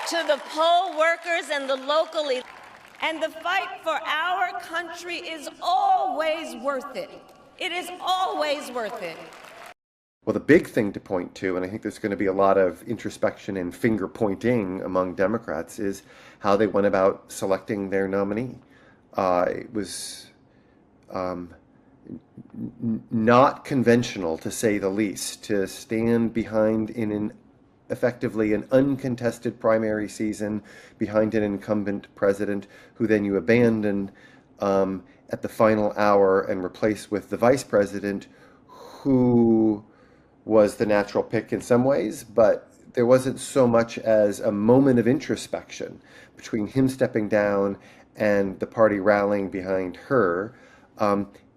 to the poll workers and the local elites. And the fight for our country is always worth it. It is always worth it. Well, the big thing to point to, and I think there's going to be a lot of introspection and finger pointing among Democrats, is how they went about selecting their nominee. It was not conventional, to say the least, to stand behind effectively an uncontested primary season behind an incumbent president who then you abandon at the final hour and replace with the vice president who was the natural pick in some ways, but there wasn't so much as a moment of introspection between him stepping down and the party rallying behind her,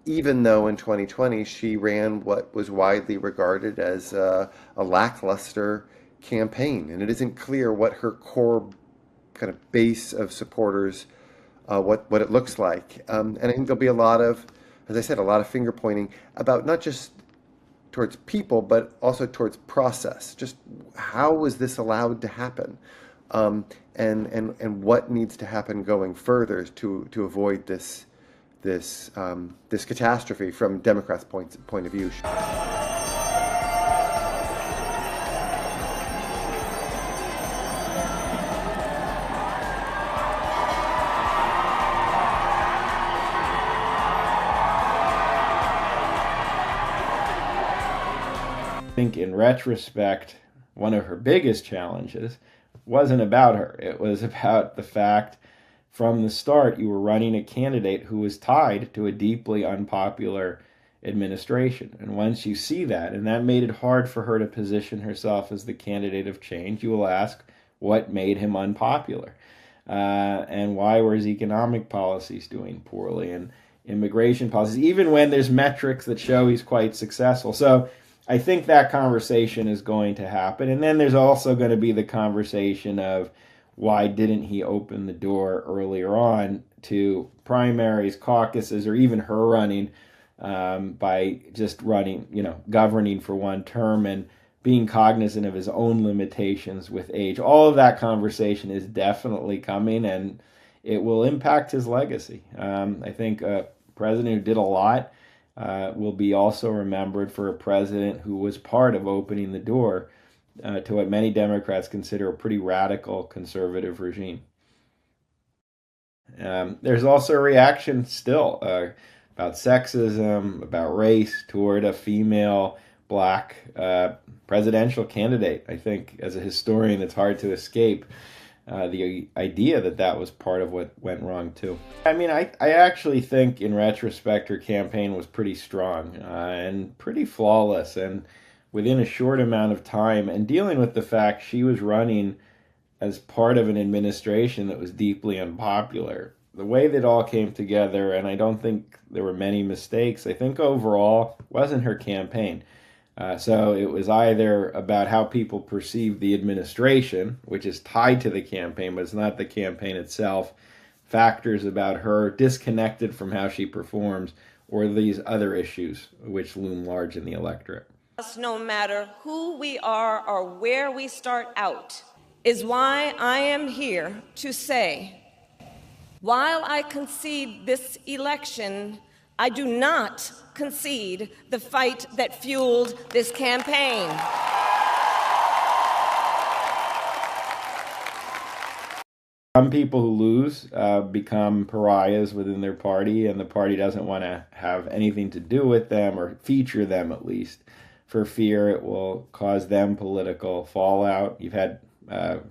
even though in 2020 she ran what was widely regarded as a lackluster campaign. And it isn't clear what her core kind of base of supporters, what it looks like. And I think there'll be a lot of, as I said, a lot of finger pointing about not just towards people, but also towards process. Just how was this allowed to happen? And what needs to happen going further to avoid this catastrophe from Democrats' point of view. I think in retrospect, one of her biggest challenges wasn't about her. It was about the fact from the start you were running a candidate who was tied to a deeply unpopular administration. And once you see that, and that made it hard for her to position herself as the candidate of change, you will ask what made him unpopular, and why were his economic policies doing poorly, and immigration policies, even when there's metrics that show he's quite successful. So I think that conversation is going to happen. And then there's also going to be the conversation of why didn't he open the door earlier on to primaries, caucuses, or even her running by just running, governing for one term and being cognizant of his own limitations with age. All of that conversation is definitely coming, and it will impact his legacy. I think a president who did a lot will be also remembered for a president who was part of opening the door to what many Democrats consider a pretty radical conservative regime. There's also a reaction still about sexism, about race toward a female black presidential candidate. I think as a historian, it's hard to escape the idea that that was part of what went wrong too. I mean, I actually think in retrospect her campaign was pretty strong and pretty flawless, and within a short amount of time, and dealing with the fact she was running as part of an administration that was deeply unpopular. The way that all came together, and I don't think there were many mistakes, I think overall wasn't her campaign. So it was either about how people perceive the administration, which is tied to the campaign, but it's not the campaign itself, factors about her disconnected from how she performs, or these other issues which loom large in the electorate. No matter who we are or where we start out, is why I am here to say, while I concede this election, I do not concede the fight that fueled this campaign. Some people who lose become pariahs within their party, and the party doesn't want to have anything to do with them, or feature them at least, for fear it will cause them political fallout. You've had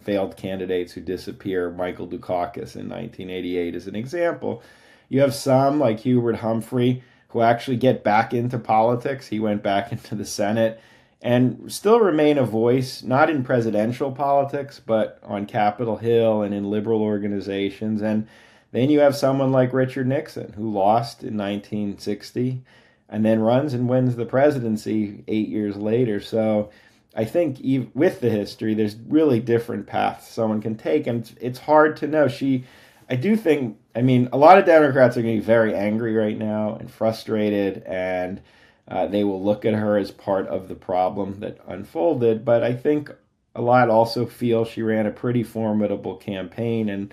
failed candidates who disappear. Michael Dukakis in 1988 is an example. You have some, like Hubert Humphrey, who actually get back into politics. He went back into the Senate and still remain a voice, not in presidential politics, but on Capitol Hill and in liberal organizations. And then you have someone like Richard Nixon, who lost in 1960 and then runs and wins the presidency 8 years later. So I think with the history, there's really different paths someone can take, and it's hard to know. I mean, a lot of Democrats are going to be very angry right now and frustrated, and they will look at her as part of the problem that unfolded. But I think a lot also feel she ran a pretty formidable campaign and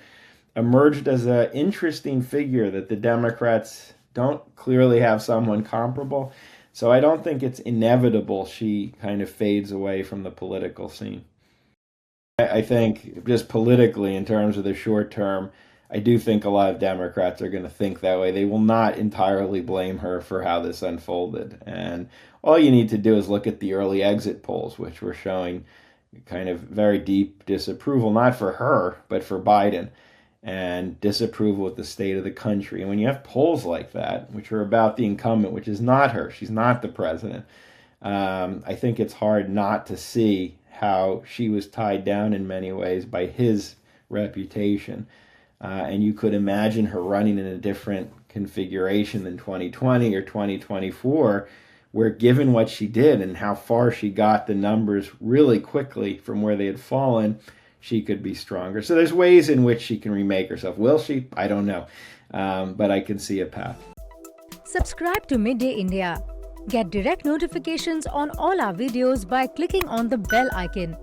emerged as an interesting figure that the Democrats don't clearly have someone comparable. So I don't think it's inevitable she kind of fades away from the political scene. I think just politically, in terms of the short term, I do think a lot of Democrats are going to think that way. They will not entirely blame her for how this unfolded. And all you need to do is look at the early exit polls, which were showing kind of very deep disapproval, not for her, but for Biden, and disapproval with the state of the country. And when you have polls like that, which are about the incumbent, which is not her, she's not the president, I think it's hard not to see how she was tied down in many ways by his reputation. And you could imagine her running in a different configuration than 2020 or 2024, where given what she did and how far she got the numbers really quickly from where they had fallen, she could be stronger. So there's ways in which she can remake herself. Will she? I don't know. But I can see a path. Subscribe to Midday India. Get direct notifications on all our videos by clicking on the bell icon.